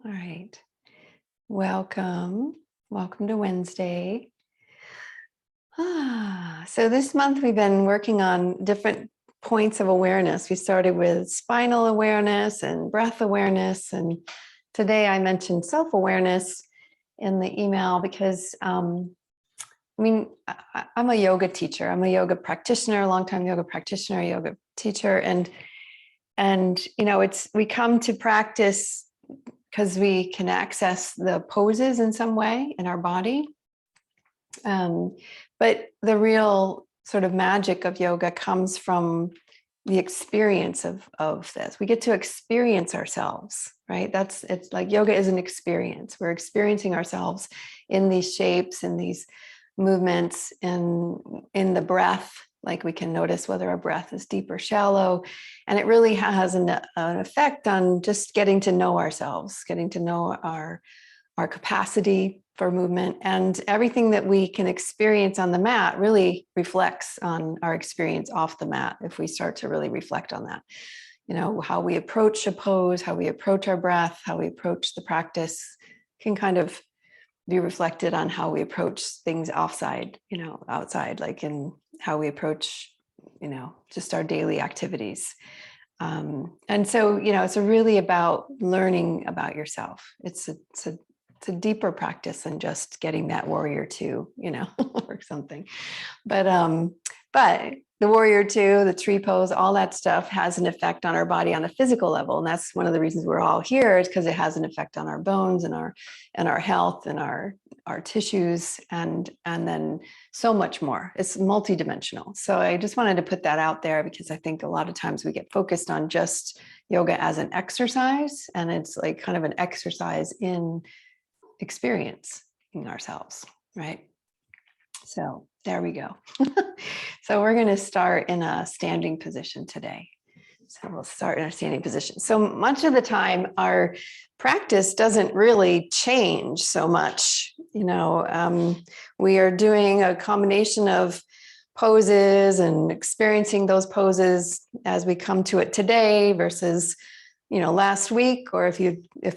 All right. Welcome. Welcome to Wednesday. So this month we've been working on different points of awareness. We started with spinal awareness and breath awareness. And today I mentioned self-awareness in the email because, I'm a yoga teacher. I'm a yoga practitioner, a longtime yoga practitioner, yoga teacher. And we come to practice because we can access the poses in some way in our body. But the real sort of magic of yoga comes from the experience of this. We get to experience ourselves, right? It's like yoga is an experience. We're experiencing ourselves in these shapes, in these movements, in the breath. Like we can notice whether our breath is deep or shallow. And it really has an effect on just getting to know ourselves, getting to know our capacity for movement, and everything that we can experience on the mat really reflects on our experience off the mat. If we start to really reflect on that, how we approach a pose, how we approach our breath, how we approach the practice can kind of be reflected on how we approach things outside, like in how we approach, just our daily activities. And so, it's really about learning about yourself. It's a deeper practice than just getting that warrior two, or something. But the warrior two, the tree pose, all that stuff has an effect on our body on a physical level. And that's one of the reasons we're all here, is because it has an effect on our bones and our health and our tissues and then so much more. It's multidimensional. So I just wanted to put that out there because I think a lot of times we get focused on just yoga as an exercise, and it's like kind of an exercise in experiencing ourselves, right? So there we go. So we're going to start in a standing position today. So we'll start in a standing position. So much of the time, our practice doesn't really change so much. We are doing a combination of poses and experiencing those poses as we come to it today versus last week, or if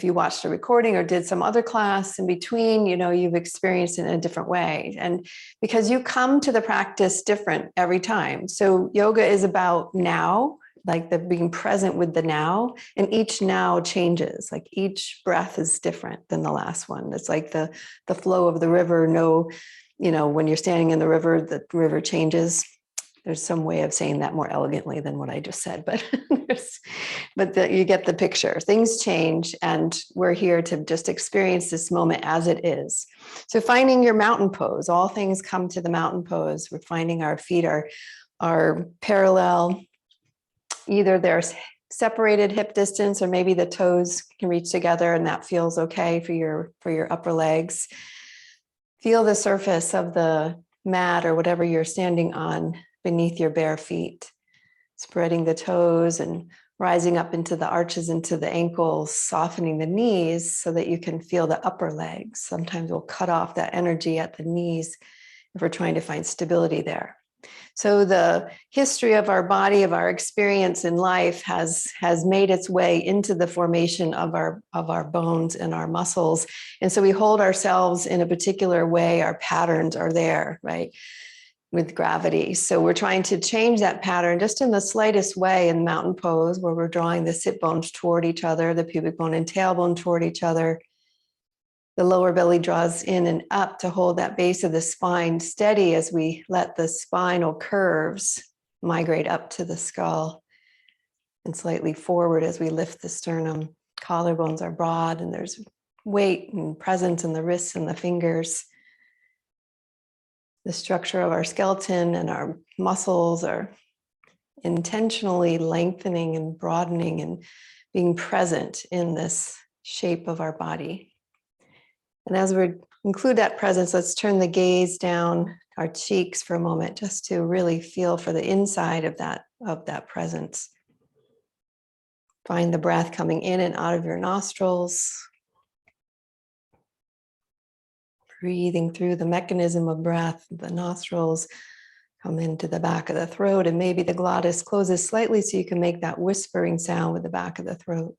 you watched a recording or did some other class in between, you've experienced it in a different way. And because you come to the practice different every time. So yoga is about now, like the being present with the now, and each now changes. Like each breath is different than the last one. It's like the flow of the river. When you're standing in the river changes. There's some way of saying that more elegantly than what I just said, but you get the picture. Things change, and we're here to just experience this moment as it is. So finding your mountain pose, all things come to the mountain pose. We're finding our feet are parallel. Either they're separated hip distance, or maybe the toes can reach together, and that feels okay for your upper legs. Feel the surface of the mat or whatever you're standing on beneath your bare feet, spreading the toes and rising up into the arches, into the ankles, softening the knees so that you can feel the upper legs. Sometimes we'll cut off that energy at the knees if we're trying to find stability there. So the history of our body, of our experience in life has made its way into the formation of our bones and our muscles. And so we hold ourselves in a particular way. Our patterns are there, right? With gravity. So we're trying to change that pattern just in the slightest way in mountain pose, where we're drawing the sit bones toward each other, the pubic bone and tailbone toward each other. The lower belly draws in and up to hold that base of the spine steady as we let the spinal curves migrate up to the skull and slightly forward as we lift the sternum. Collarbones are broad, and there's weight and presence in the wrists and the fingers. The structure of our skeleton and our muscles are intentionally lengthening and broadening and being present in this shape of our body. And as we include that presence, let's turn the gaze down our cheeks for a moment, just to really feel for the inside of that presence. Find the breath coming in and out of your nostrils. Breathing through the mechanism of breath, the nostrils come into the back of the throat, and maybe the glottis closes slightly so you can make that whispering sound with the back of the throat.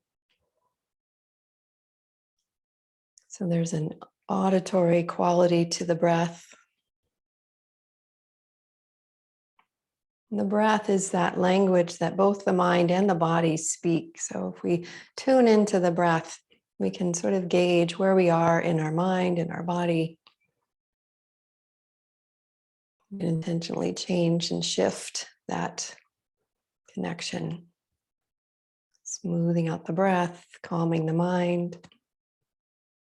So there's an auditory quality to the breath. And the breath is that language that both the mind and the body speak. So if we tune into the breath, we can sort of gauge where we are in our mind and our body. We can intentionally change and shift that connection. Smoothing out the breath, calming the mind,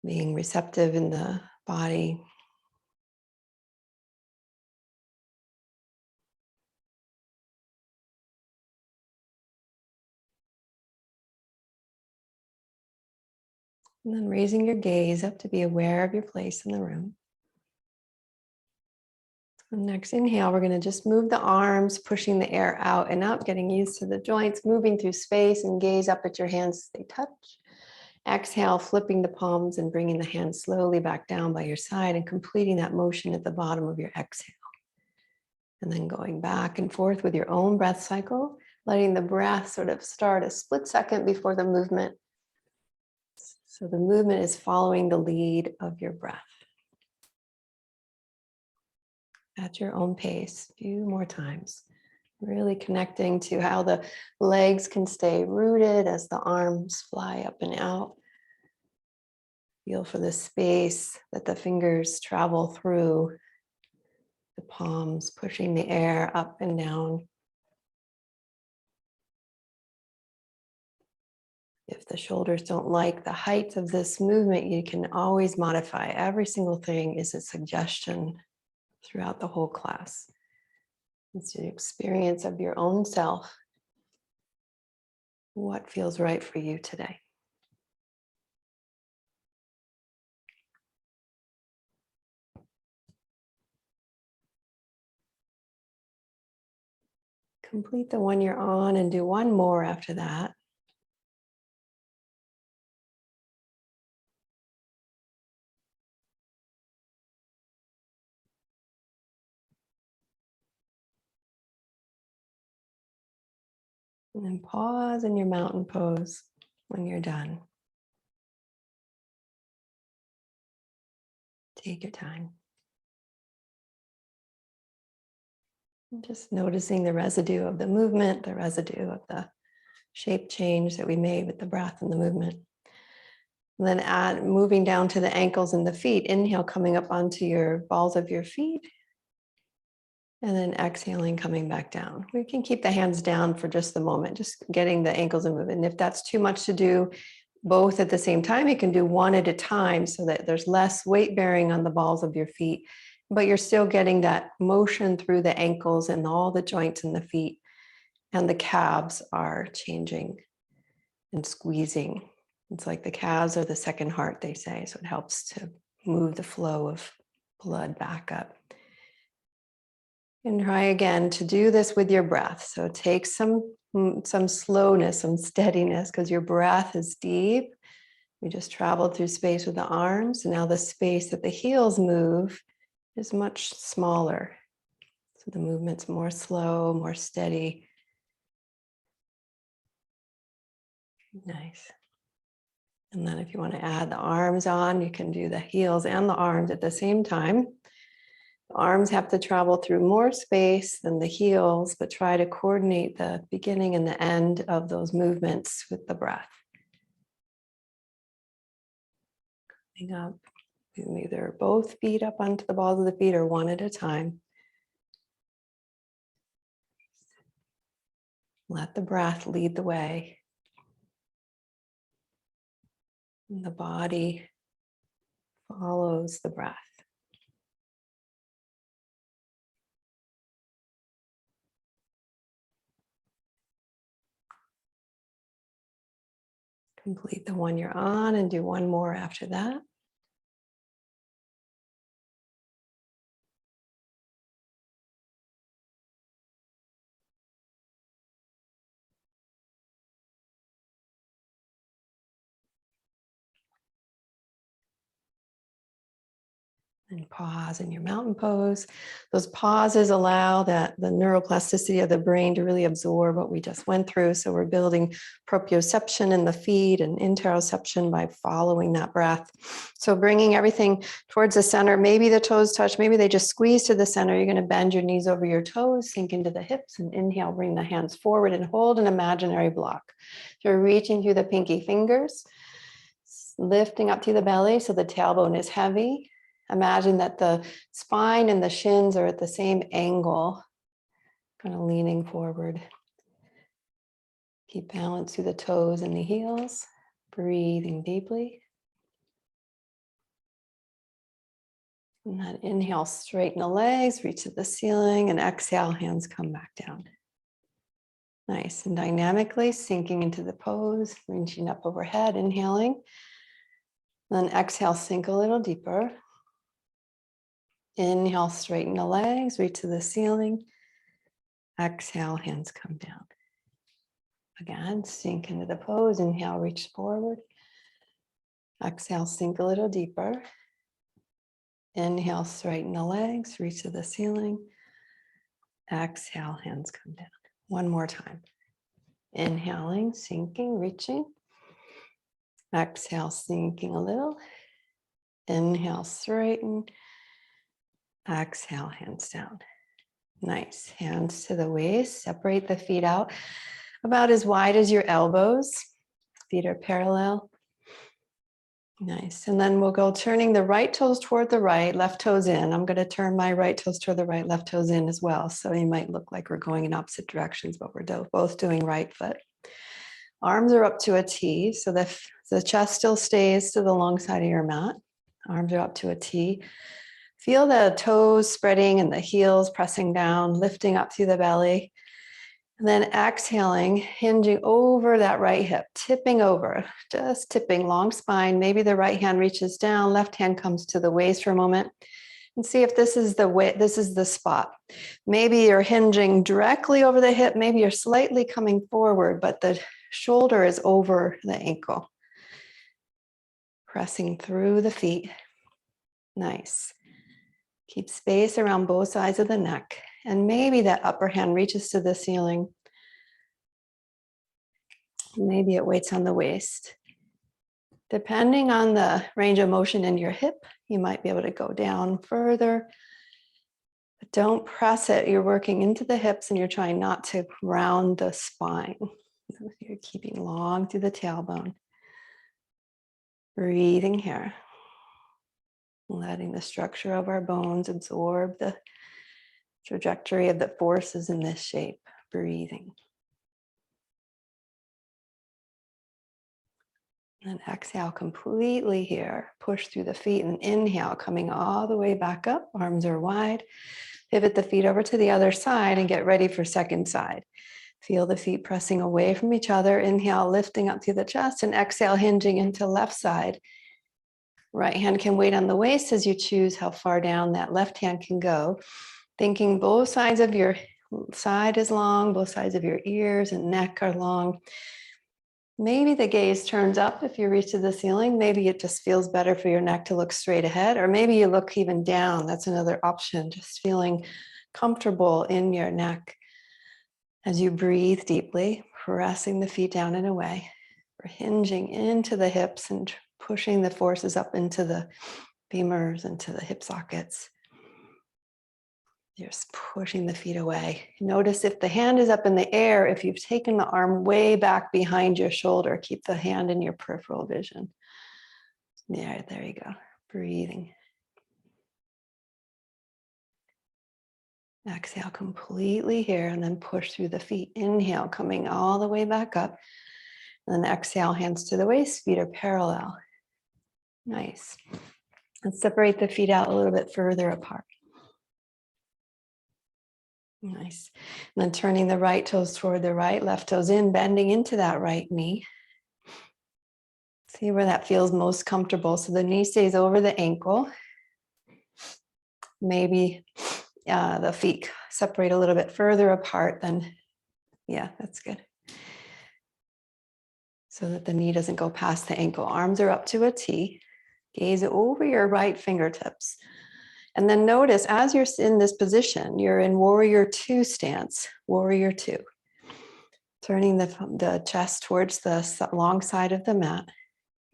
being receptive in the body. And then raising your gaze up to be aware of your place in the room. And next inhale, we're going to just move the arms, pushing the air out and up, getting used to the joints, moving through space, and gaze up at your hands as they touch. Exhale, flipping the palms and bringing the hands slowly back down by your side and completing that motion at the bottom of your exhale. And then going back and forth with your own breath cycle, letting the breath sort of start a split second before the movement. So the movement is following the lead of your breath. At your own pace, a few more times. Really connecting to how the legs can stay rooted as the arms fly up and out. Feel for the space that the fingers travel through, the palms pushing the air up and down. If the shoulders don't like the height of this movement, you can always modify. Every single thing is a suggestion throughout the whole class. It's the experience of your own self. What feels right for you today? Complete the one you're on and do one more after that. And then pause in your mountain pose when you're done. Take your time. And just noticing the residue of the movement, the residue of the shape change that we made with the breath and the movement. And then moving down to the ankles and the feet. Inhale, coming up onto your balls of your feet. And then exhaling, coming back down. We can keep the hands down for just the moment, just getting the ankles and moving. And if that's too much to do both at the same time, you can do one at a time so that there's less weight bearing on the balls of your feet, but you're still getting that motion through the ankles and all the joints in the feet, and the calves are changing and squeezing. It's like the calves are the second heart, they say, so it helps to move the flow of blood back up. And try again to do this with your breath. So take some slowness, some steadiness, because your breath is deep. We just traveled through space with the arms. And now the space that the heels move is much smaller. So the movement's more slow, more steady. Nice. And then if you want to add the arms on, you can do the heels and the arms at the same time. The arms have to travel through more space than the heels, but try to coordinate the beginning and the end of those movements with the breath. Coming up, either both feet up onto the balls of the feet or one at a time. Let the breath lead the way. And the body follows the breath. Complete the one you're on and do one more after that. And pause in your mountain pose. Those pauses allow the neuroplasticity of the brain to really absorb what we just went through. So we're building proprioception in the feet and interoception by following that breath. So bringing everything towards the center. Maybe the toes touch, maybe they just squeeze to the center. You're going to bend your knees over your toes, sink into the hips, and inhale, bring the hands forward and hold an imaginary block. So you're reaching through the pinky fingers, lifting up to the belly so the tailbone is heavy. Imagine that the spine and the shins are at the same angle, kind of leaning forward. Keep balance through the toes and the heels, breathing deeply. And then inhale, straighten the legs, reach to the ceiling, and exhale, hands come back down. Nice, and dynamically sinking into the pose, reaching up overhead, inhaling. Then exhale, sink a little deeper. Inhale, straighten the legs, reach to the ceiling. Exhale, hands come down. Again, sink into the pose. Inhale, reach forward. Exhale, sink a little deeper. Inhale, straighten the legs, reach to the ceiling. Exhale, hands come down. One more time. Inhaling, sinking, reaching. Exhale, sinking a little. Inhale, straighten. Exhale, hands down. Nice. Hands to the waist. Separate the feet out about as wide as your elbows. Feet are parallel. Nice. And then we'll go turning the right toes toward the right, left toes in. I'm going to turn my right toes toward the right, left toes in as well. So you might look like we're going in opposite directions, but we're both doing right foot. Arms are up to a T. So the chest still stays to the long side of your mat. Arms are up to a T. Feel the toes spreading and the heels pressing down, lifting up through the belly. And then exhaling, hinging over that right hip, tipping over, just tipping, long spine. Maybe the right hand reaches down, left hand comes to the waist for a moment. And see if this is the way, this is the spot. Maybe you're hinging directly over the hip, maybe you're slightly coming forward, but the shoulder is over the ankle. Pressing through the feet. Nice. Keep space around both sides of the neck. And maybe that upper hand reaches to the ceiling. Maybe it waits on the waist. Depending on the range of motion in your hip, you might be able to go down further. But don't press it. You're working into the hips and you're trying not to round the spine. You're keeping long through the tailbone. Breathing here. Letting the structure of our bones absorb the trajectory of the forces in this shape. Breathing. And exhale completely here. Push through the feet and inhale, coming all the way back up. Arms are wide. Pivot the feet over to the other side and get ready for second side. Feel the feet pressing away from each other. Inhale, lifting up through the chest, and exhale, hinging into left side. Right hand can wait on the waist as you choose how far down that left hand can go. Thinking both sides of your side is long, both sides of your ears and neck are long. Maybe the gaze turns up if you reach to the ceiling. Maybe it just feels better for your neck to look straight ahead, or maybe you look even down. That's another option, just feeling comfortable in your neck as you breathe deeply, pressing the feet down and away. We're hinging into the hips and pushing the forces up into the femurs, into the hip sockets. Just pushing the feet away. Notice if the hand is up in the air, if you've taken the arm way back behind your shoulder, keep the hand in your peripheral vision. Yeah, there you go. Breathing. Exhale completely here and then push through the feet. Inhale, coming all the way back up. And then exhale, hands to the waist, feet are parallel. Nice. And separate the feet out a little bit further apart. Nice. And then turning the right toes toward the right, left toes in, bending into that right knee. See where that feels most comfortable. So the knee stays over the ankle. Maybe the feet separate a little bit further apart than, yeah, that's good. So that the knee doesn't go past the ankle. Arms are up to a T. Gaze over your right fingertips. And then notice as you're in this position, you're in warrior two stance, warrior two. Turning the chest towards the long side of the mat.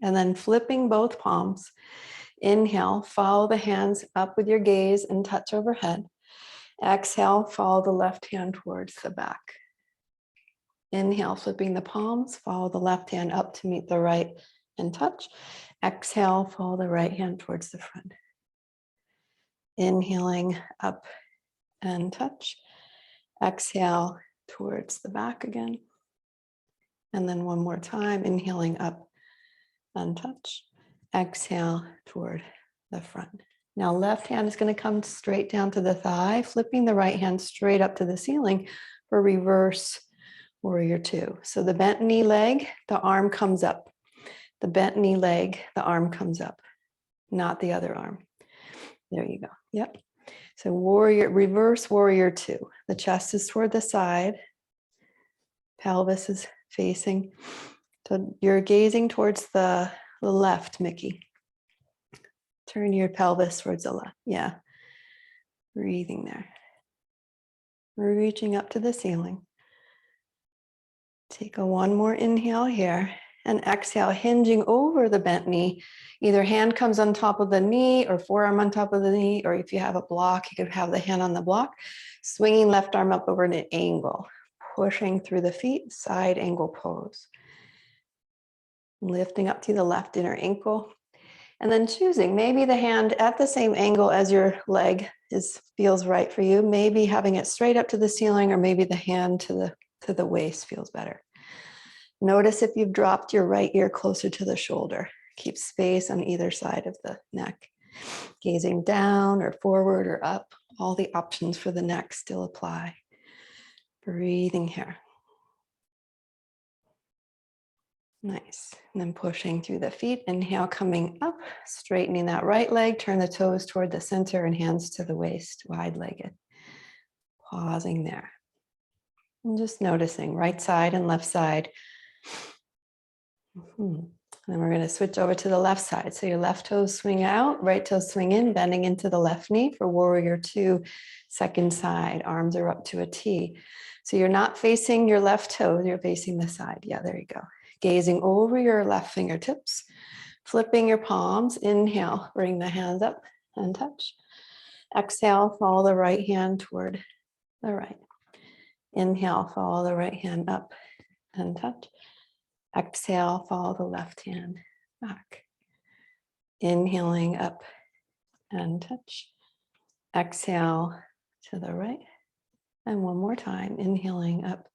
And then flipping both palms. Inhale, follow the hands up with your gaze and touch overhead. Exhale, follow the left hand towards the back. Inhale, flipping the palms, follow the left hand up to meet the right and touch. Exhale, follow the right hand towards the front. Inhaling up and touch. Exhale towards the back again. And then one more time, inhaling up and touch. Exhale toward the front. Now left hand is going to come straight down to the thigh, flipping the right hand straight up to the ceiling for reverse warrior two. So the bent knee leg, the arm comes up. The bent knee leg, the arm comes up, not the other arm. There you go. Yep. So reverse warrior two. The chest is toward the side. Pelvis is facing. So you're gazing towards the left, Mickey. Turn your pelvis towards the left. Yeah. Breathing there. We're reaching up to the ceiling. Take one more inhale here and exhale, hinging over the bent knee. Either hand comes on top of the knee or forearm on top of the knee, or if you have a block, you could have the hand on the block. Swinging left arm up over an angle, pushing through the feet, side angle pose. Lifting up to the left inner ankle. And then choosing, maybe the hand at the same angle as your leg feels right for you. Maybe having it straight up to the ceiling, or maybe the hand to the waist feels better. Notice if you've dropped your right ear closer to the shoulder. Keep space on either side of the neck. Gazing down or forward or up, all the options for the neck still apply. Breathing here. Nice. And then pushing through the feet. Inhale, coming up, straightening that right leg. Turn the toes toward the center and hands to the waist, wide-legged. Pausing there. And just noticing right side and left side. And then we're going to switch over to the left side. So your left toes swing out, right toes swing in, bending into the left knee for warrior two, second side. Arms are up to a T. So you're not facing your left toes, you're facing the side. Yeah, there you go. Gazing over your left fingertips, flipping your palms. Inhale, bring the hands up and touch. Exhale, follow the right hand toward the right. Inhale, follow the right hand up and touch. Exhale, follow the left hand back. Inhaling up and touch. Exhale to the right. And one more time, inhaling up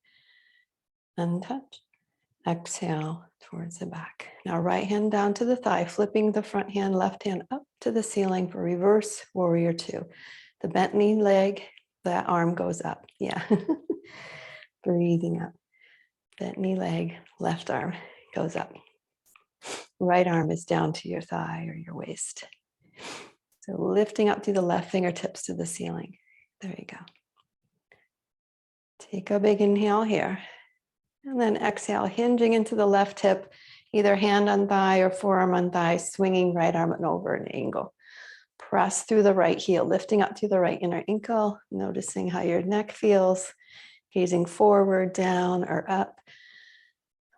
and touch. Exhale towards the back. Now right hand down to the thigh, flipping the front hand, left hand up to the ceiling for reverse warrior two. The bent knee leg, that arm goes up. Yeah. Breathing up. Bent knee leg, left arm goes up. Right arm is down to your thigh or your waist. So lifting up through the left fingertips to the ceiling. There you go. Take a big inhale here. And then exhale, hinging into the left hip, either hand on thigh or forearm on thigh, swinging right arm and over an angle. Press through the right heel, lifting up to the right inner ankle, noticing how your neck feels, gazing forward, down, or up.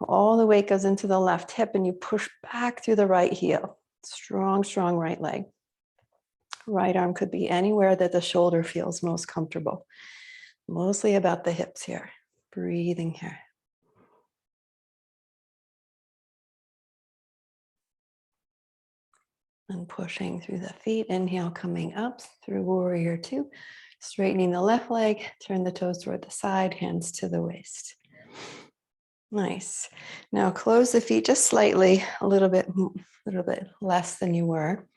All the weight goes into the left hip and you push back through the right heel. Strong, strong right leg. Right arm could be anywhere that the shoulder feels most comfortable. Mostly about the hips here. Breathing here. And pushing through the feet. Inhale, coming up through warrior two. Straightening the left leg. Turn the toes toward the side. Hands to the waist. Nice. Now close the feet just slightly, a little bit less than you were.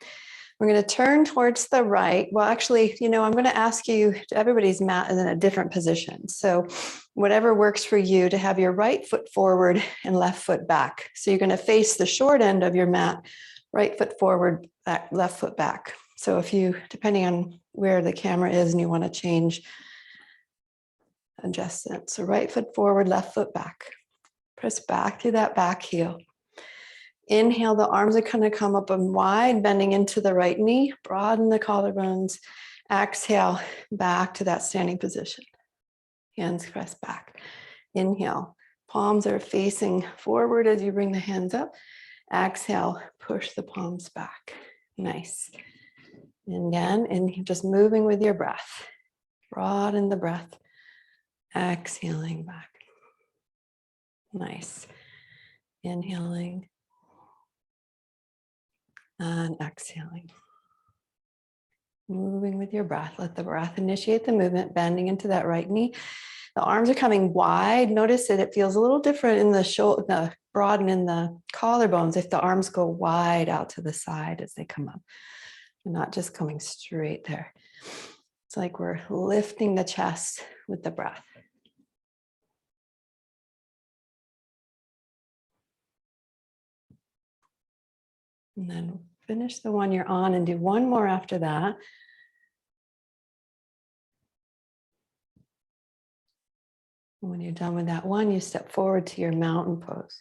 We're going to turn towards the right. Well, actually, I'm going to ask you, everybody's mat is in a different position. So whatever works for you, to have your right foot forward and left foot back. So you're going to face the short end of your mat, right foot forward, back, left foot back. So if you, depending on where the camera is and you want to change, adjust it. So right foot forward, left foot back. Press back through that back heel. Inhale, the arms are going to come up and wide, bending into the right knee, broaden the collarbones. Exhale, back to that standing position. Hands press back. Inhale, palms are facing forward as you bring the hands up. Exhale, push the palms back. Nice. And again, and just moving with your breath. Broaden the breath. Exhaling back. Nice. Inhaling and exhaling. Moving with your breath. Let the breath initiate the movement, bending into that right knee. The arms are coming wide. Notice that it feels a little different in the shoulder, the broaden in the collarbones if the arms go wide out to the side as they come up. They're not just coming straight there. It's like we're lifting the chest with the breath. And then finish the one you're on and do one more after that. When you're done with that one, you step forward to your mountain pose.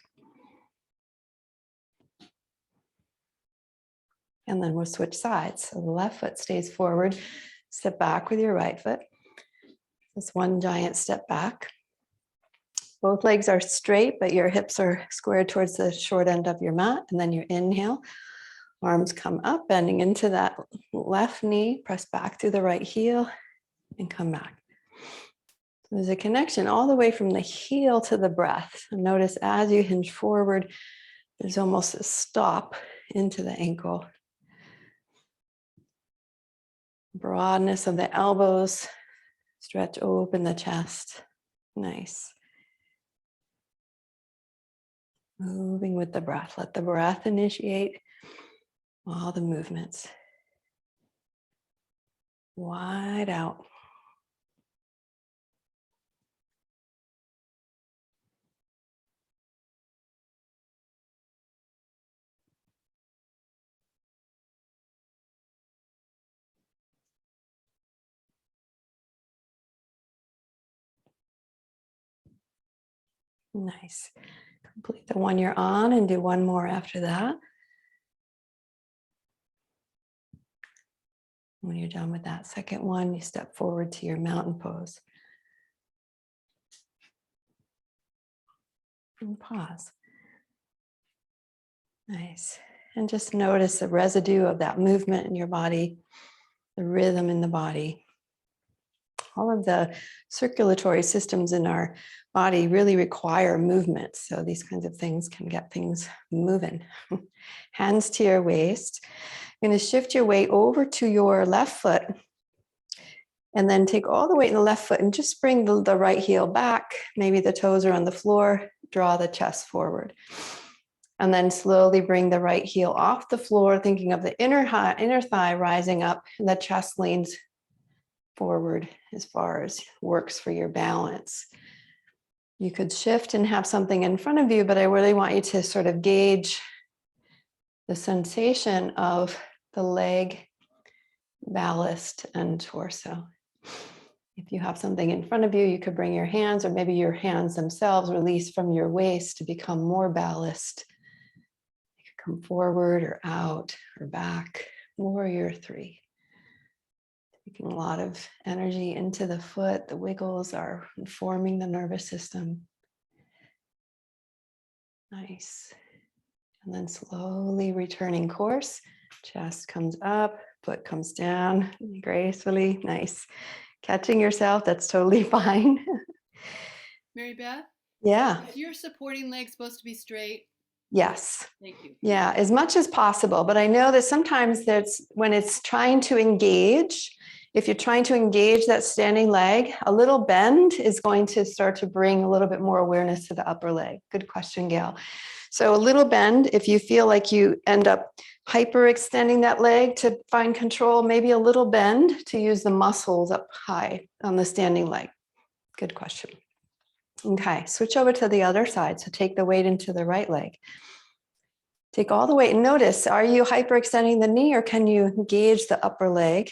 And then we'll switch sides. So the left foot stays forward, step back with your right foot. This one giant step back. Both legs are straight, but your hips are squared towards the short end of your mat. And then you inhale, arms come up, bending into that left knee, press back through the right heel and come back. There's a connection all the way from the heel to the breath. And notice as you hinge forward, there's almost a stop into the ankle. Broadness of the elbows, stretch open the chest. Nice. Moving with the breath. Let the breath initiate all the movements. Wide out. Nice. Complete the one you're on and do one more after that. When you're done with that second one, you step forward to your mountain pose. And pause. Nice. And just notice the residue of that movement in your body, the rhythm in the body. All of the circulatory systems in our body really require movement. So these kinds of things can get things moving. Hands to your waist. You're going to shift your weight over to your left foot. And then take all the weight in the left foot and just bring the right heel back. Maybe the toes are on the floor. Draw the chest forward. And then slowly bring the right heel off the floor, thinking of the inner thigh rising up, and the chest leans forward as far as works for your balance. You could shift and have something in front of you, but I really want you to sort of gauge the sensation of the leg, ballast, and torso. If you have something in front of you, you could bring your hands, or maybe your hands themselves release from your waist to become more ballast. You could come forward or out or back. Warrior three. Taking a lot of energy into the foot. The wiggles are informing the nervous system. Nice. And then slowly returning course. Chest comes up, foot comes down gracefully. Nice. Catching yourself, that's totally fine. Mary Beth? Yeah. Is your supporting leg supposed to be straight? Yes. Thank you. Yeah, as much as possible. But I know that sometimes when it's trying to engage, if you're trying to engage that standing leg, a little bend is going to start to bring a little bit more awareness to the upper leg. Good question, Gail. So a little bend, if you feel like you end up hyperextending that leg to find control, maybe a little bend to use the muscles up high on the standing leg. Good question. Okay, switch over to the other side. So take the weight into the right leg. Take all the weight and notice, are you hyperextending the knee or can you engage the upper leg?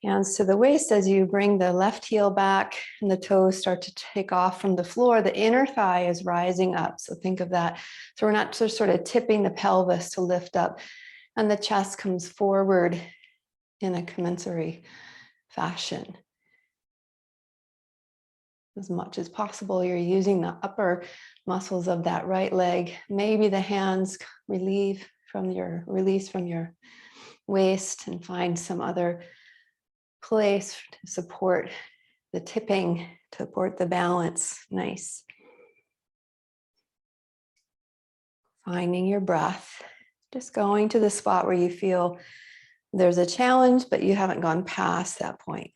Hands to the waist as you bring the left heel back and the toes start to take off from the floor. The inner thigh is rising up. So think of that. So we're not just sort of tipping the pelvis to lift up, and the chest comes forward in a commensurate fashion. As much as possible, you're using the upper muscles of that right leg. Maybe the hands release from your waist and find some other place to support the tipping, to support the balance. Nice. Finding your breath, just going to the spot where you feel there's a challenge, but you haven't gone past that point.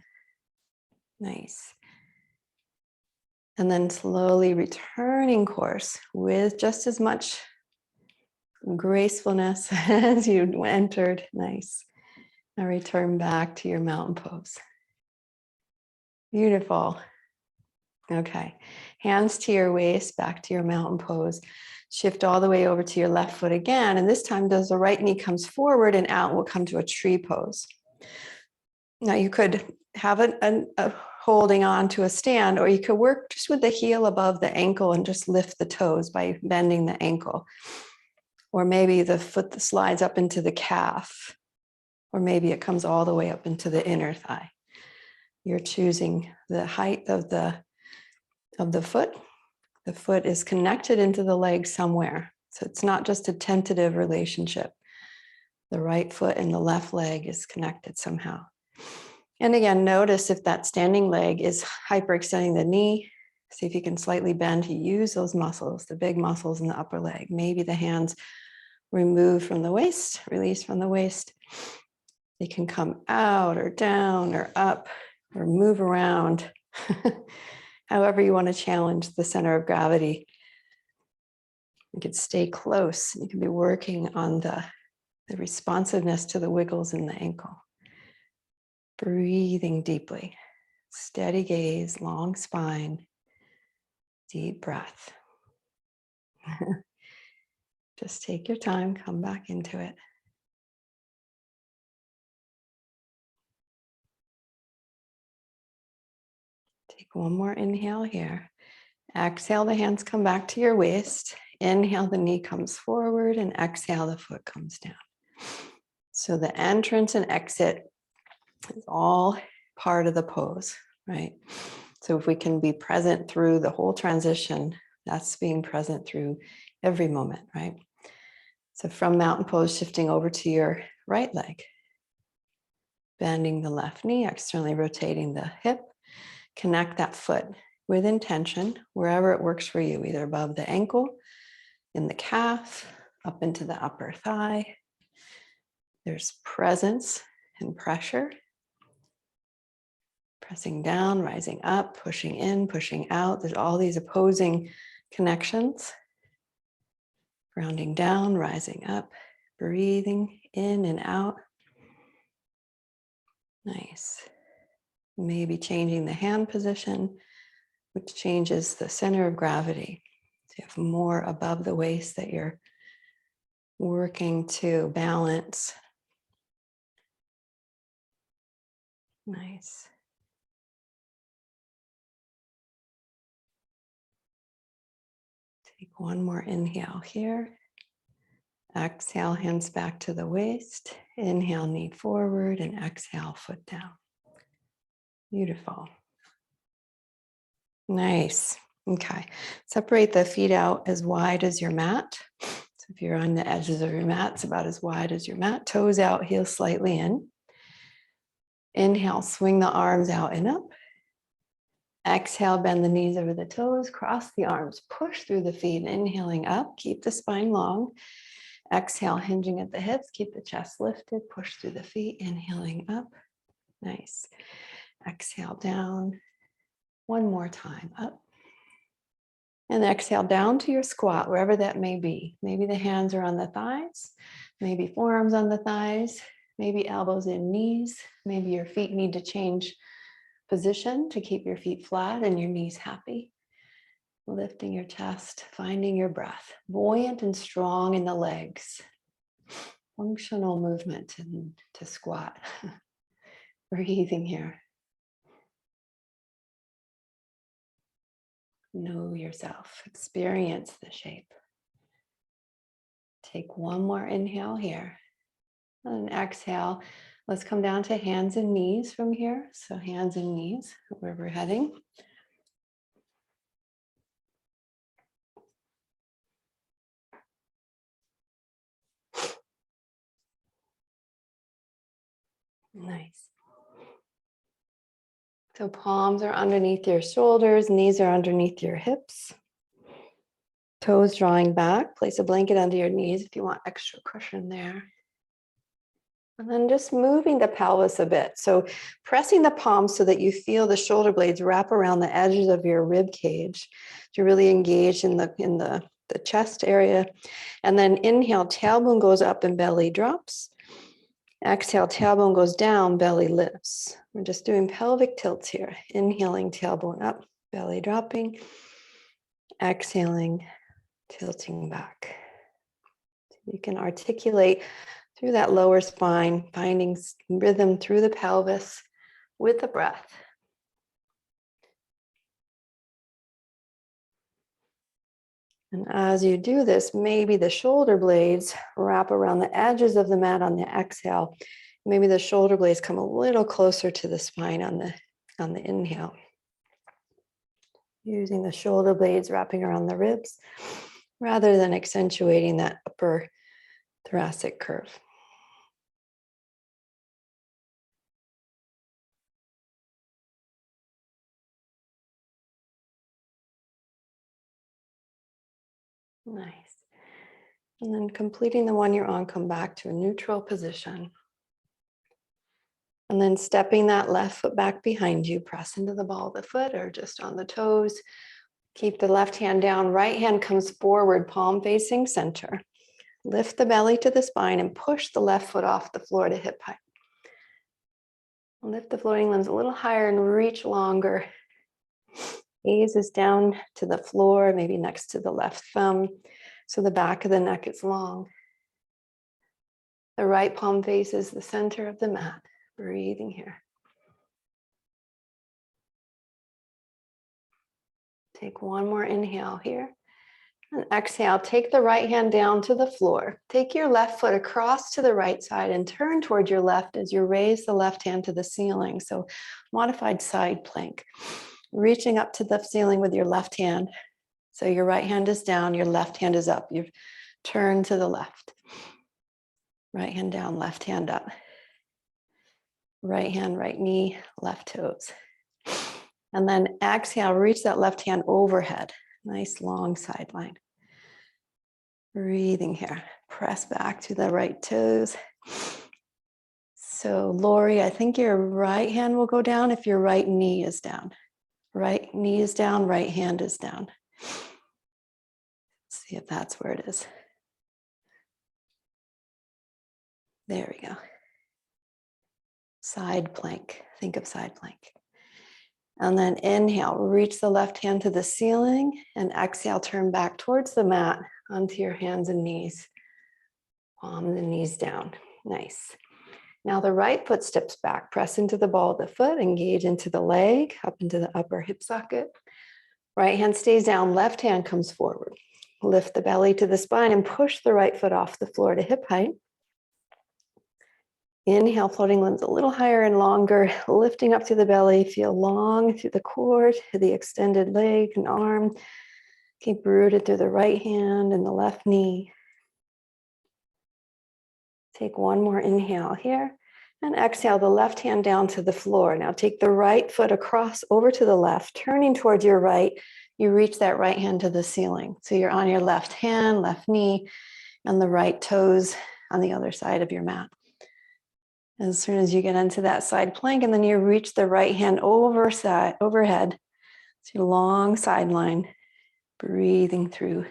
Nice. And then slowly returning course with just as much gracefulness as you entered. Nice. Now return back to your mountain pose. Beautiful. Okay. Hands to your waist, back to your mountain pose. Shift all the way over to your left foot again. And this time, does the right knee comes forward and out, we'll come to a tree pose. Now you could have a holding on to a stand, or you could work just with the heel above the ankle and just lift the toes by bending the ankle. Or maybe the foot that slides up into the calf, or maybe it comes all the way up into the inner thigh. You're choosing the height of the foot. The foot is connected into the leg somewhere. So it's not just a tentative relationship. The right foot and the left leg is connected somehow. And again, notice if that standing leg is hyperextending the knee. See if you can slightly bend to use those muscles, the big muscles in the upper leg. Maybe the hands remove from the waist, release from the waist. They can come out or down or up or move around. However you want to challenge the center of gravity. You could stay close. You can be working on the responsiveness to the wiggles in the ankle. Breathing deeply. Steady gaze, long spine, deep breath. Just take your time, come back into it. Take one more inhale here. Exhale, the hands come back to your waist. Inhale, the knee comes forward, and exhale, the foot comes down. So the entrance and exit is all part of the pose, right? So if we can be present through the whole transition, that's being present through every moment, right? So from mountain pose, shifting over to your right leg, bending the left knee, externally rotating the hip, connect that foot with intention, wherever it works for you, either above the ankle, in the calf, up into the upper thigh. There's presence and pressure. Pressing down, rising up, pushing in, pushing out. There's all these opposing connections. Grounding down, rising up, breathing in and out. Nice. Maybe changing the hand position, which changes the center of gravity. So you have more above the waist that you're working to balance. Nice. Take one more inhale here. Exhale, hands back to the waist. Inhale, knee forward, and exhale, foot down. Beautiful. Nice. Okay. Separate the feet out as wide as your mat. So if you're on the edges of your mat, it's about as wide as your mat. Toes out, heels slightly in. Inhale, swing the arms out and up. Exhale, bend the knees over the toes, cross the arms, push through the feet, inhaling up, keep the spine long. Exhale, hinging at the hips, keep the chest lifted, push through the feet, inhaling up. Nice. Exhale down. One more time, up. And exhale down to your squat, wherever that may be. Maybe the hands are on the thighs, maybe forearms on the thighs, maybe elbows in knees. Maybe your feet need to change position to keep your feet flat and your knees happy. Lifting your chest, finding your breath, buoyant and strong in the legs. Functional movement to squat. Breathing here. Know yourself. Experience the shape. Take one more inhale here. And exhale. Let's come down to hands and knees from here. So hands and knees, where we're heading. Nice. So palms are underneath your shoulders, knees are underneath your hips. Toes drawing back. Place a blanket under your knees if you want extra cushion there. And then just moving the pelvis a bit. So pressing the palms so that you feel the shoulder blades wrap around the edges of your rib cage to really engage in the chest area. And then inhale, tailbone goes up and belly drops. Exhale, tailbone goes down, belly lifts. We're just doing pelvic tilts here. Inhaling, tailbone up, belly dropping. Exhaling, tilting back. You can articulate through that lower spine, finding rhythm through the pelvis with the breath. And as you do this, maybe the shoulder blades wrap around the edges of the mat on the exhale. Maybe the shoulder blades come a little closer to the spine on the inhale. Using the shoulder blades wrapping around the ribs rather than accentuating that upper thoracic curve. Nice. And then completing the one you're on, come back to a neutral position. And then stepping that left foot back behind you, press into the ball of the foot or just on the toes. Keep the left hand down, right hand comes forward, palm facing center. Lift the belly to the spine and push the left foot off the floor to hip height. Lift the floating limbs a little higher and reach longer. Gaze is down to the floor, maybe next to the left thumb. So the back of the neck is long. The right palm faces the center of the mat. Breathing here. Take one more inhale here. And exhale, take the right hand down to the floor. Take your left foot across to the right side and turn toward your left as you raise the left hand to the ceiling. So modified side plank. Reaching up to the ceiling with your left hand. So your right hand is down, your left hand is up. You turn to the left. Right hand down, left hand up. Right hand, right knee, left toes. And then exhale, reach that left hand overhead. Nice long side line. Breathing here. Press back to the right toes. So Lori, I think your right hand will go down if your right knee is down. Right knee is down, right hand is down. See if that's where it is. There we go. Side plank. Think of side plank. And then inhale, reach the left hand to the ceiling and exhale, turn back towards the mat onto your hands and knees. Palm and knees down. Nice. Now the right foot steps back, press into the ball of the foot, engage into the leg, up into the upper hip socket. Right hand stays down, left hand comes forward. Lift the belly to the spine and push the right foot off the floor to hip height. Inhale, floating limbs a little higher and longer, lifting up to the belly. Feel long through the core, to the extended leg and arm. Keep rooted through the right hand and the left knee. Take one more inhale here and exhale the left hand down to the floor. Now take the right foot across over to the left, turning towards your right. You reach that right hand to the ceiling. So you're on your left hand, left knee, and the right toes on the other side of your mat. As soon as you get into that side plank, and then you reach the right hand overhead. So long side line, breathing through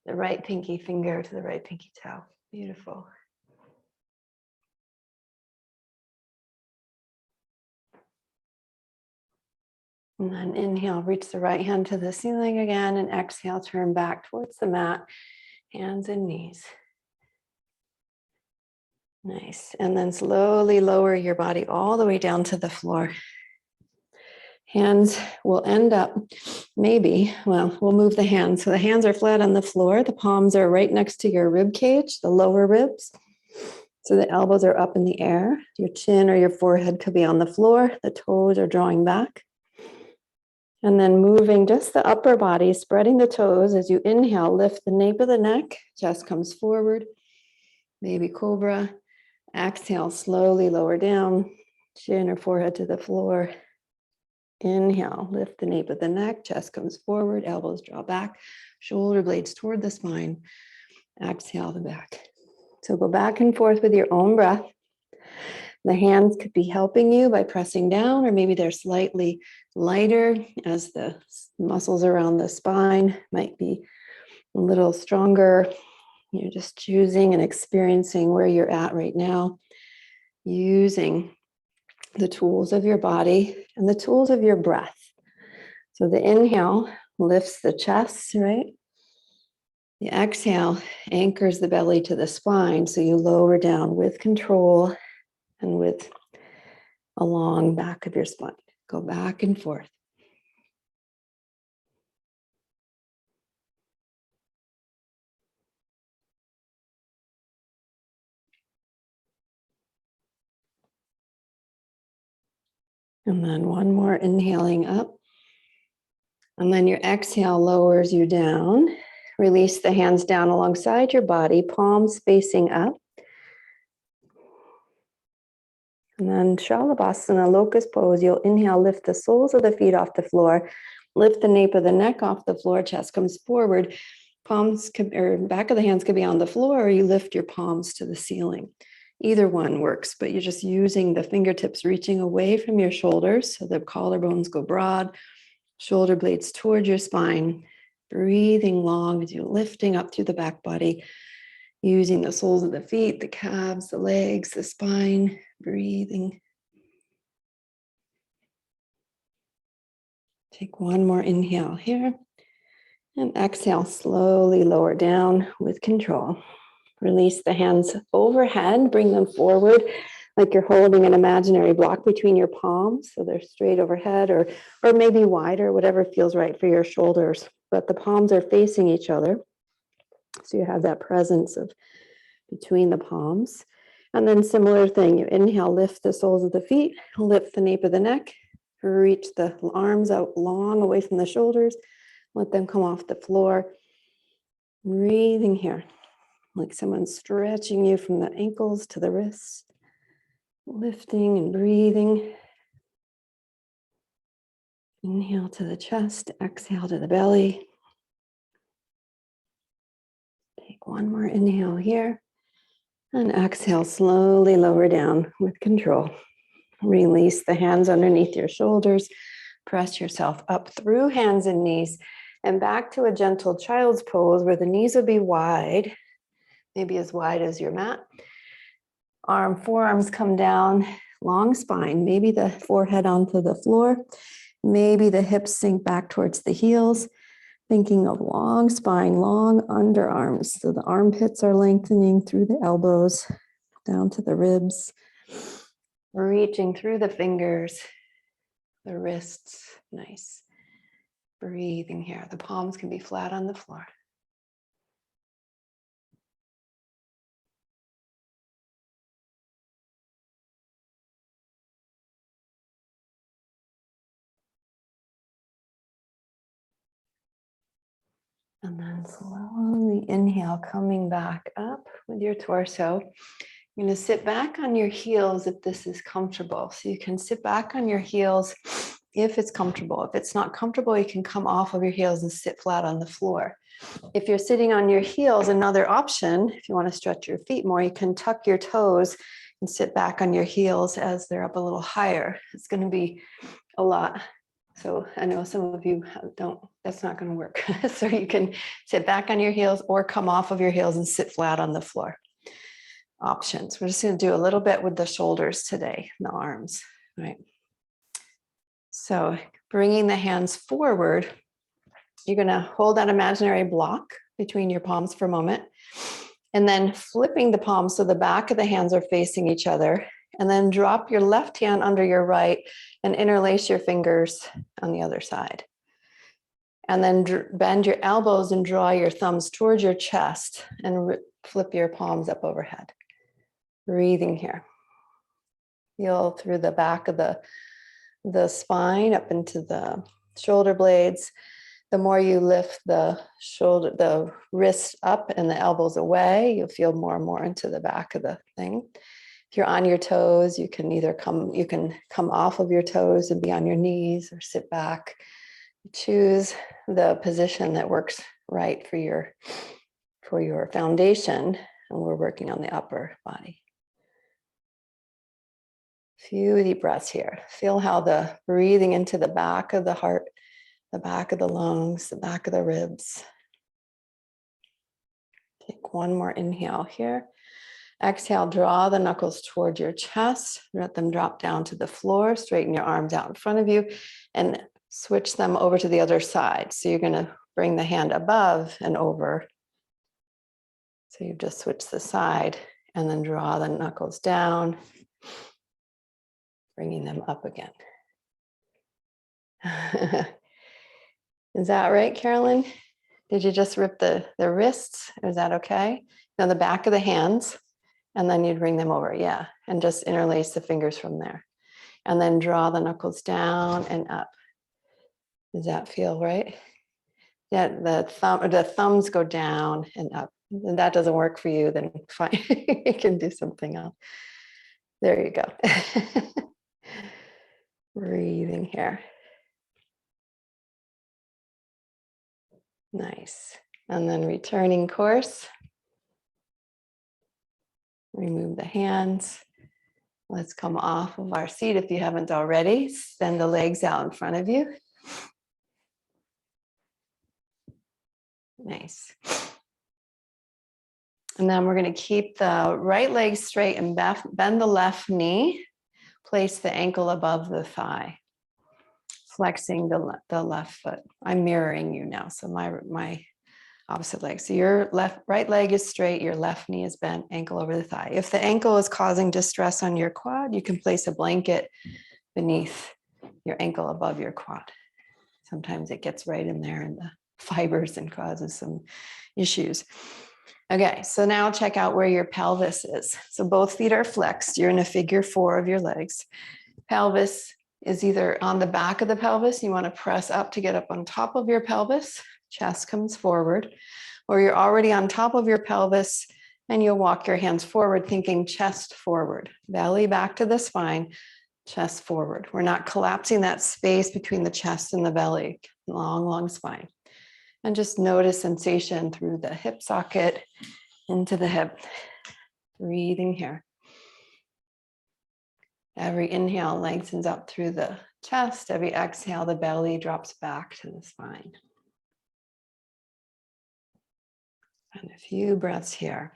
the right pinky finger to the right pinky toe. Beautiful. And then inhale, reach the right hand to the ceiling again, and exhale, turn back towards the mat, hands and knees. Nice. And then slowly lower your body all the way down to the floor. Hands will end up, maybe, well, we'll move the hands. So the hands are flat on the floor. The palms are right next to your rib cage, the lower ribs. So the elbows are up in the air. Your chin or your forehead could be on the floor. The toes are drawing back. And then moving just the upper body, spreading the toes. As you inhale, lift the nape of the neck. Chest comes forward. Baby cobra. Exhale, slowly lower down. Chin or forehead to the floor. Inhale, lift the nape of the neck. Chest comes forward. Elbows draw back. Shoulder blades toward the spine. Exhale the back. So go back and forth with your own breath. The hands could be helping you by pressing down, or maybe they're slightly lighter as the muscles around the spine might be a little stronger. You're just choosing and experiencing where you're at right now, using the tools of your body and the tools of your breath. So the inhale lifts the chest, right? The exhale anchors the belly to the spine, so you lower down with control and with a long back of your spine. Go back and forth. And then one more inhaling up. And then your exhale lowers you down. Release the hands down alongside your body, palms facing up. And then Shalabhasana, locust pose. You'll inhale, lift the soles of the feet off the floor. Lift the nape of the neck off the floor. Chest comes forward. Palms could, or back of the hands could be on the floor, or you lift your palms to the ceiling. Either one works, but you're just using the fingertips reaching away from your shoulders so the collarbones go broad, shoulder blades toward your spine, breathing long as you're lifting up through the back body, using the soles of the feet, the calves, the legs, the spine, breathing. Take one more inhale here, and exhale, slowly lower down with control. Release the hands overhead, bring them forward like you're holding an imaginary block between your palms, so they're straight overhead, or maybe wider, whatever feels right for your shoulders. But the palms are facing each other, so you have that presence of between the palms. And then similar thing, you inhale, lift the soles of the feet, lift the nape of the neck, reach the arms out long away from the shoulders, let them come off the floor. Breathing here, like someone's stretching you from the ankles to the wrists, lifting and breathing. Inhale to the chest, exhale to the belly. Take one more inhale here, and exhale, slowly lower down with control. Release the hands underneath your shoulders. Press yourself up through hands and knees and back to a gentle child's pose where the knees will be wide, maybe as wide as your mat. Forearms come down, long spine, maybe the forehead onto the floor, maybe the hips sink back towards the heels, thinking of long spine, long underarms. So the armpits are lengthening through the elbows, down to the ribs, reaching through the fingers, the wrists, nice. Breathing here. The palms can be flat on the floor. And then slowly inhale, coming back up with your torso. You're going to sit back on your heels if this is comfortable. So you can sit back on your heels if it's comfortable. If it's not comfortable, you can come off of your heels and sit flat on the floor. If you're sitting on your heels, another option, if you want to stretch your feet more, you can tuck your toes and sit back on your heels as they're up a little higher. It's going to be a lot. So I know some of you don't, that's not going to work. So you can sit back on your heels or come off of your heels and sit flat on the floor. Options. We're just going to do a little bit with the shoulders today, the arms, right? So bringing the hands forward, you're going to hold that imaginary block between your palms for a moment. And then flipping the palms so the back of the hands are facing each other. And then drop your left hand under your right and interlace your fingers on the other side. And then bend your elbows and draw your thumbs towards your chest and flip your palms up overhead. Breathing here. Feel through the back of the spine up into the shoulder blades. The more you lift the wrists up and the elbows away, you'll feel more and more into the back of the thing. If you're on your toes, you can come off of your toes and be on your knees or sit back. Choose the position that works right for your foundation, and we're working on the upper body. Few deep breaths here. Feel how the breathing into the back of the heart, the back of the lungs, the back of the ribs. Take one more inhale here. Exhale, draw the knuckles toward your chest. Let them drop down to the floor. Straighten your arms out in front of you and switch them over to the other side. So you're going to bring the hand above and over. So you just switch the side and then draw the knuckles down, bringing them up again. Is that right, Carolyn? Did you just rip the wrists? Is that okay? Now the back of the hands, and then you'd bring them over, yeah. And just interlace the fingers from there. And then draw the knuckles down and up. Does that feel right? Yeah, the thumbs go down and up. And that doesn't work for you, then fine, you can do something else. There you go. Breathing here. Nice. And then returning course. Remove the hands. Let's come off of our seat if you haven't already. Send the legs out in front of you. Nice. And then we're going to keep the right leg straight and bend the left knee. Place the ankle above the thigh. Flexing the left foot. I'm mirroring you now, so my opposite leg. So your right leg is straight, your left knee is bent, ankle over the thigh. If the ankle is causing distress on your quad, you can place a blanket beneath your ankle above your quad. Sometimes it gets right in there in the fibers and causes some issues. Okay, so now check out where your pelvis is. So both feet are flexed. You're in a figure 4 of your legs. Pelvis is either on the back of the pelvis. You want to press up to get up on top of your pelvis. Chest comes forward. Or you're already on top of your pelvis and you'll walk your hands forward, thinking chest forward. Belly back to the spine, chest forward. We're not collapsing that space between the chest and the belly. Long, long spine. And just notice sensation through the hip socket into the hip. Breathing here. Every inhale lengthens up through the chest. Every exhale, the belly drops back to the spine. And a few breaths here.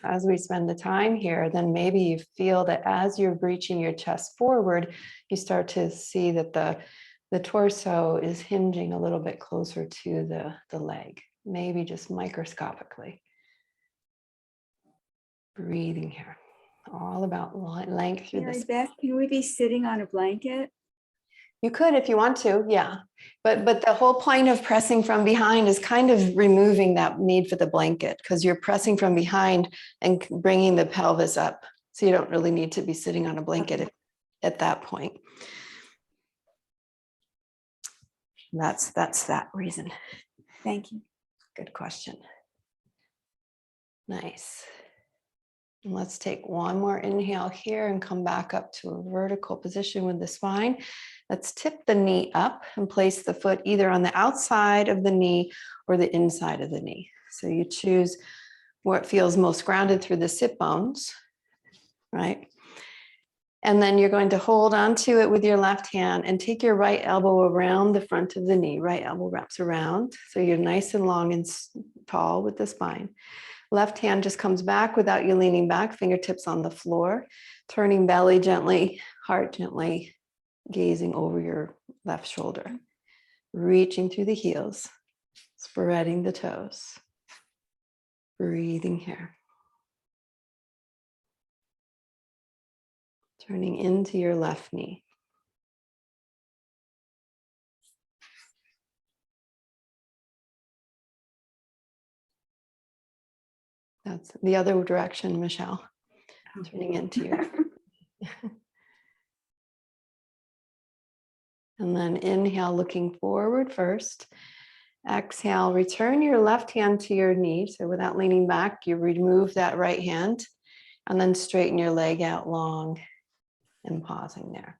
As we spend the time here, then maybe you feel that as you're reaching your chest forward, you start to see that the torso is hinging a little bit closer to the leg, maybe just microscopically. Breathing here. All about length through Mary this. Beth, can we be sitting on a blanket? You could if you want to, yeah. But the whole point of pressing from behind is kind of removing that need for the blanket, because you're pressing from behind and bringing the pelvis up. So you don't really need to be sitting on a blanket at that point. That's that reason. Thank you. Good question. Nice. And let's take one more inhale here and come back up to a vertical position with the spine. Let's tip the knee up and place the foot either on the outside of the knee or the inside of the knee. So you choose what feels most grounded through the sit bones, right? And then you're going to hold onto it with your left hand and take your right elbow around the front of the knee. Right elbow wraps around. So you're nice and long and tall with the spine. Left hand just comes back without you leaning back, fingertips on the floor, turning belly gently, heart gently, gazing over your left shoulder, reaching through the heels, spreading the toes. Breathing here. Turning into your left knee. That's the other direction, Michelle. Turning into your. And then inhale, looking forward first. Exhale, return your left hand to your knee. So without leaning back, you remove that right hand and then straighten your leg out long and pausing there.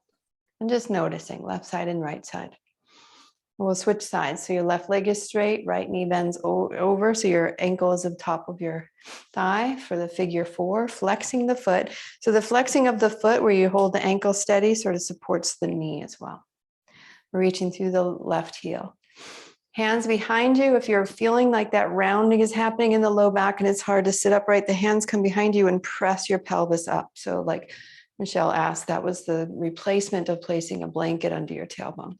And just noticing left side and right side. We'll switch sides. So your left leg is straight, right knee bends over. So your ankle is at the top of your thigh for the figure 4, flexing the foot. So the flexing of the foot where you hold the ankle steady sort of supports the knee as well. Reaching through the left heel. Hands behind you. If you're feeling like that rounding is happening in the low back and it's hard to sit upright, the hands come behind you and press your pelvis up. So like Michelle asked, that was the replacement of placing a blanket under your tailbone.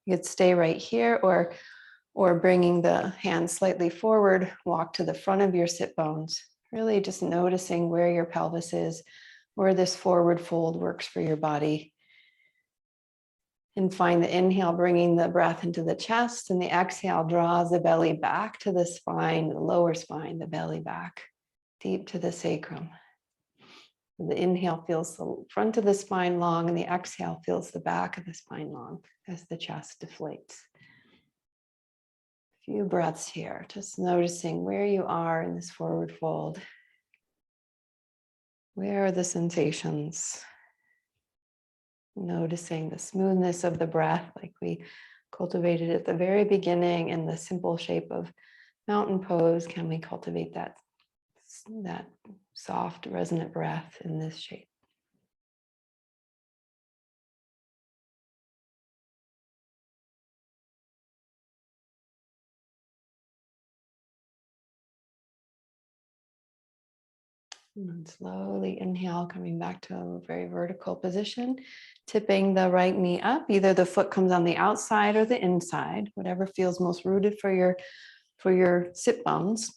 You could stay right here or bringing the hands slightly forward, walk to the front of your sit bones. Really just noticing where your pelvis is, where this forward fold works for your body. And find the inhale, bringing the breath into the chest, and the exhale draws the belly back to the spine, the lower spine, the belly back, deep to the sacrum. The inhale feels the front of the spine long, and the exhale feels the back of the spine long as the chest deflates. A few breaths here, just noticing where you are in this forward fold. Where are the sensations? Noticing the smoothness of the breath, like we cultivated at the very beginning in the simple shape of mountain pose. Can we cultivate that soft, resonant breath in this shape? And then slowly inhale, coming back to a very vertical position, tipping the right knee up. Either the foot comes on the outside or the inside, whatever feels most rooted for your sit bones.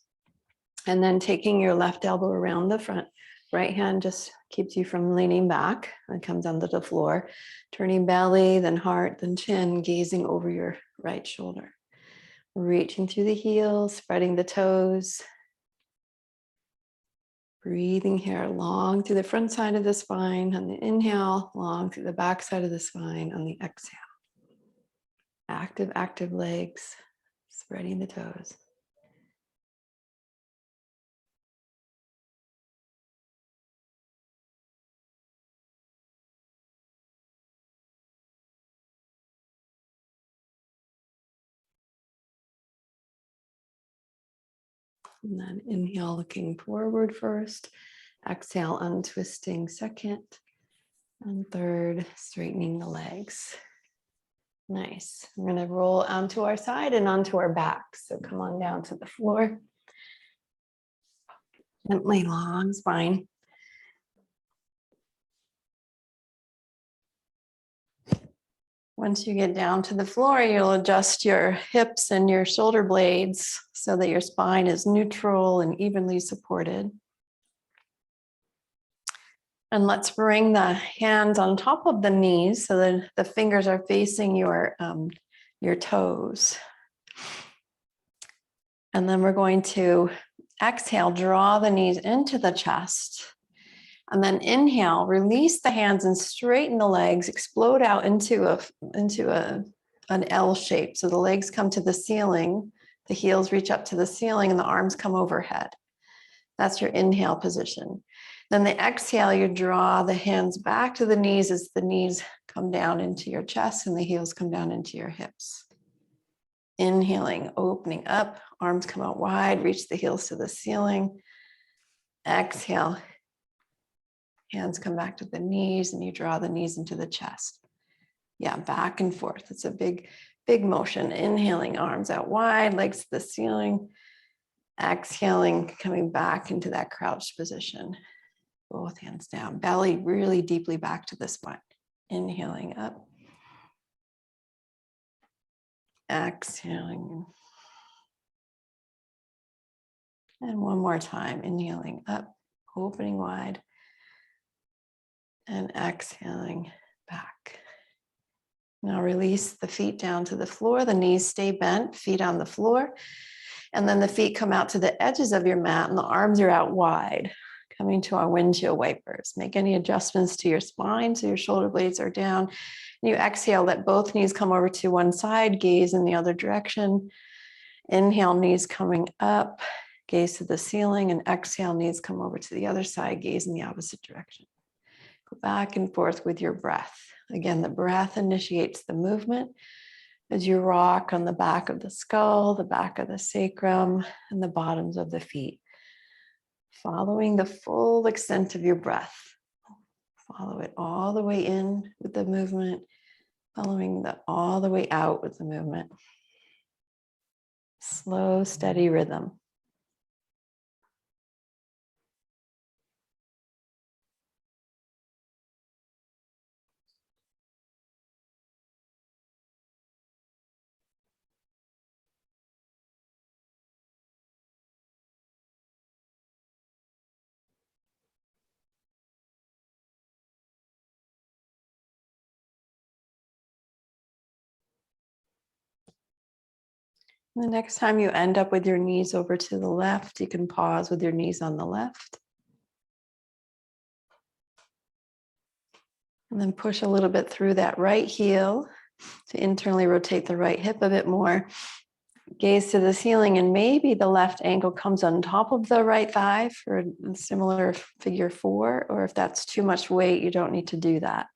And then taking your left elbow around the front. Right hand just keeps you from leaning back and comes onto the floor. Turning belly, then heart, then chin, gazing over your right shoulder. Reaching through the heels, spreading the toes. Breathing here long through the front side of the spine on the inhale, long through the back side of the spine on the exhale. Active legs, spreading the toes. And then inhale, looking forward first. Exhale, untwisting second. And third, straightening the legs. Nice. We're going to roll onto our side and onto our back. So come on down to the floor. Gently, long spine. Once you get down to the floor, you'll adjust your hips and your shoulder blades so that your spine is neutral and evenly supported. And let's bring the hands on top of the knees so that the fingers are facing your toes. And then we're going to exhale, draw the knees into the chest. And then inhale, release the hands and straighten the legs, explode out into an L shape. So the legs come to the ceiling, the heels reach up to the ceiling, and the arms come overhead. That's your inhale position. Then the exhale, you draw the hands back to the knees as the knees come down into your chest and the heels come down into your hips. Inhaling, opening up, arms come out wide, reach the heels to the ceiling. Exhale. Hands come back to the knees and you draw the knees into the chest. Yeah, back and forth. It's a big motion. Inhaling, arms out wide, legs to the ceiling. Exhaling, coming back into that crouched position. Both hands down, belly really deeply back to the spine. Inhaling up. Exhaling. And one more time, inhaling up, opening wide, and exhaling back. Now release the feet down to the floor. The knees stay bent, feet on the floor. And then the feet come out to the edges of your mat and the arms are out wide, coming to our windshield wipers. Make any adjustments to your spine so your shoulder blades are down. And you exhale, let both knees come over to one side, gaze in the other direction. Inhale, knees coming up, gaze to the ceiling, and exhale, knees come over to the other side, gaze in the opposite direction. Go back and forth with your breath. Again, the breath initiates the movement as you rock on the back of the skull, the back of the sacrum, and the bottoms of the feet. Following the full extent of your breath. Follow it all the way in with the movement, following all the way out with the movement. Slow, steady rhythm. The next time you end up with your knees over to the left, you can pause with your knees on the left. And then push a little bit through that right heel to internally rotate the right hip a bit more. Gaze to the ceiling, and maybe the left ankle comes on top of the right thigh for a similar figure 4, or if that's too much weight, you don't need to do that.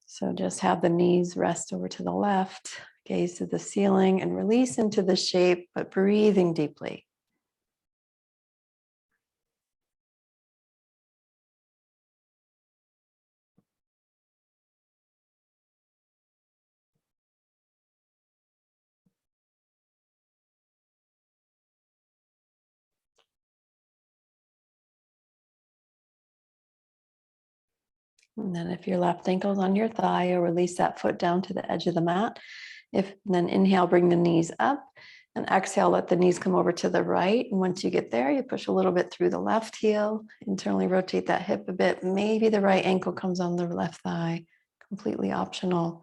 So just have the knees rest over to the left, gaze to the ceiling, and release into the shape, but breathing deeply. And then if your left ankle's on your thigh, you'll release that foot down to the edge of the mat. Then inhale, bring the knees up, and exhale, let the knees come over to the right. And once you get there, you push a little bit through the left heel, internally rotate that hip a bit. Maybe the right ankle comes on the left thigh, completely optional.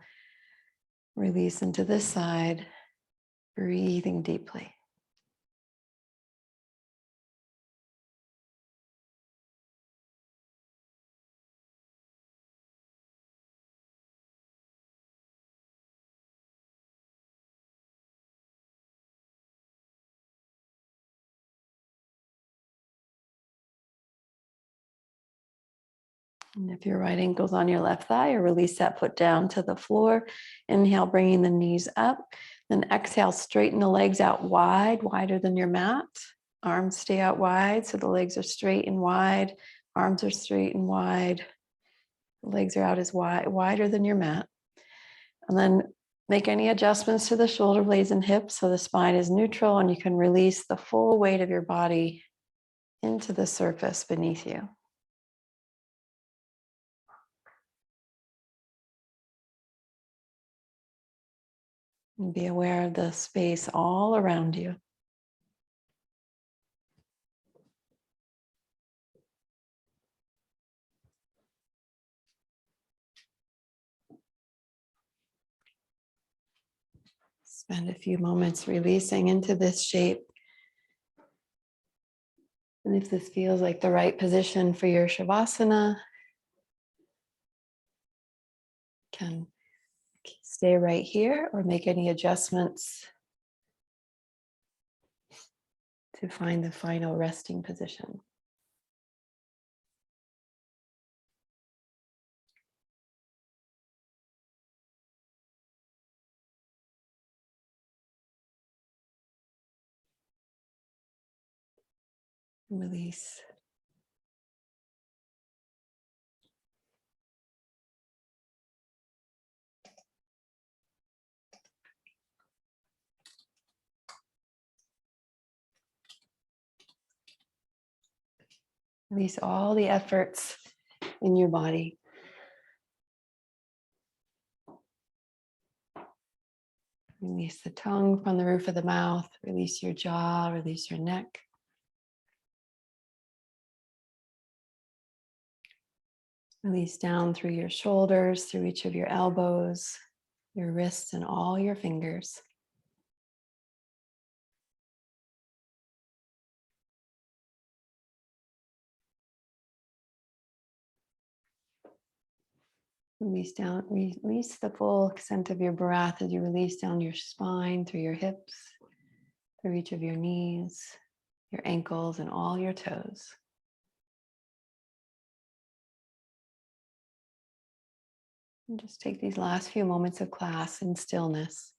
Release into this side, breathing deeply. And if your right ankle's on your left thigh, or release that foot down to the floor. Inhale, bringing the knees up. Then exhale, straighten the legs out wide, wider than your mat. Arms stay out wide, so the legs are straight and wide. Arms are straight and wide. The legs are out as wide, wider than your mat. And then make any adjustments to the shoulder blades and hips so the spine is neutral, and you can release the full weight of your body into the surface beneath you. And be aware of the space all around you. Spend a few moments releasing into this shape. And if this feels like the right position for your Shavasana, can stay right here or make any adjustments to find the final resting position. Release. Release all the efforts in your body. Release the tongue from the roof of the mouth. Release your jaw, release your neck. Release down through your shoulders, through each of your elbows, your wrists, and all your fingers. Release down, release the full extent of your breath as you release down your spine, through your hips, through each of your knees, your ankles, and all your toes. And just take these last few moments of class in stillness,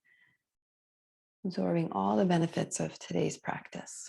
absorbing all the benefits of today's practice.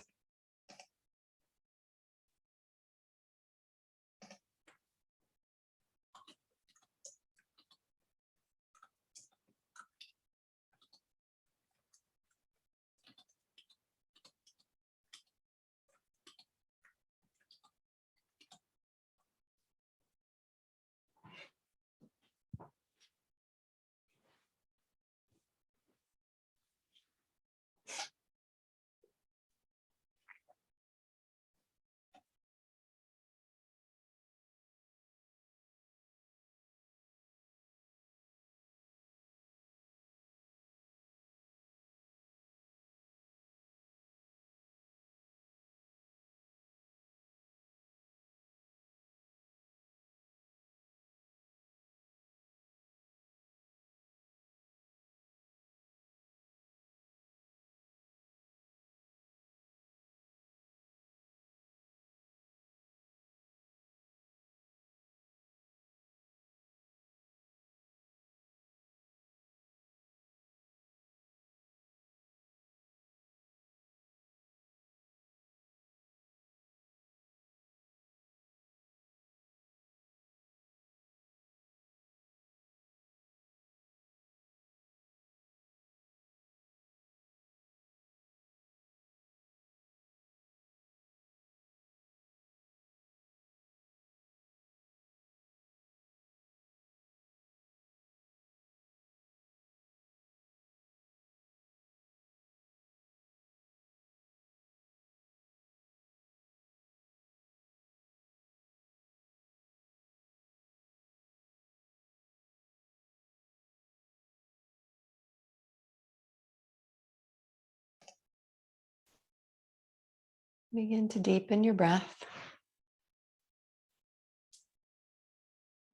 Begin to deepen your breath.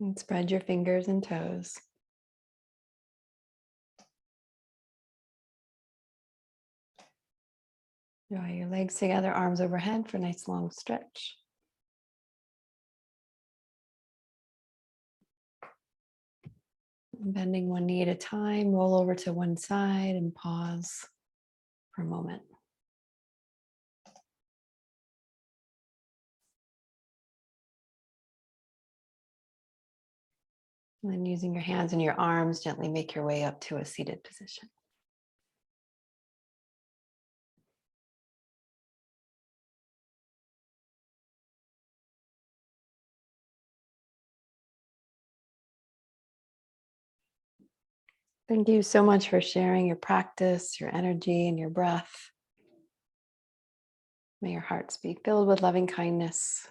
And spread your fingers and toes. Draw your legs together, arms overhead for a nice long stretch. Bending one knee at a time, roll over to one side and pause for a moment. And then using your hands and your arms, gently make your way up to a seated position. Thank you so much for sharing your practice, your energy, and your breath. May your hearts be filled with loving kindness.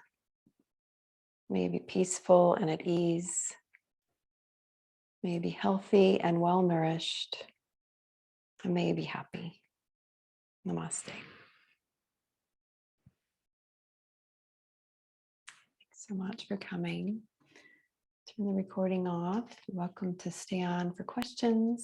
May you be peaceful and at ease. May you be healthy and well nourished. And may you be happy. Namaste. Thanks so much for coming. Turn the recording off. You're welcome to stay on for questions.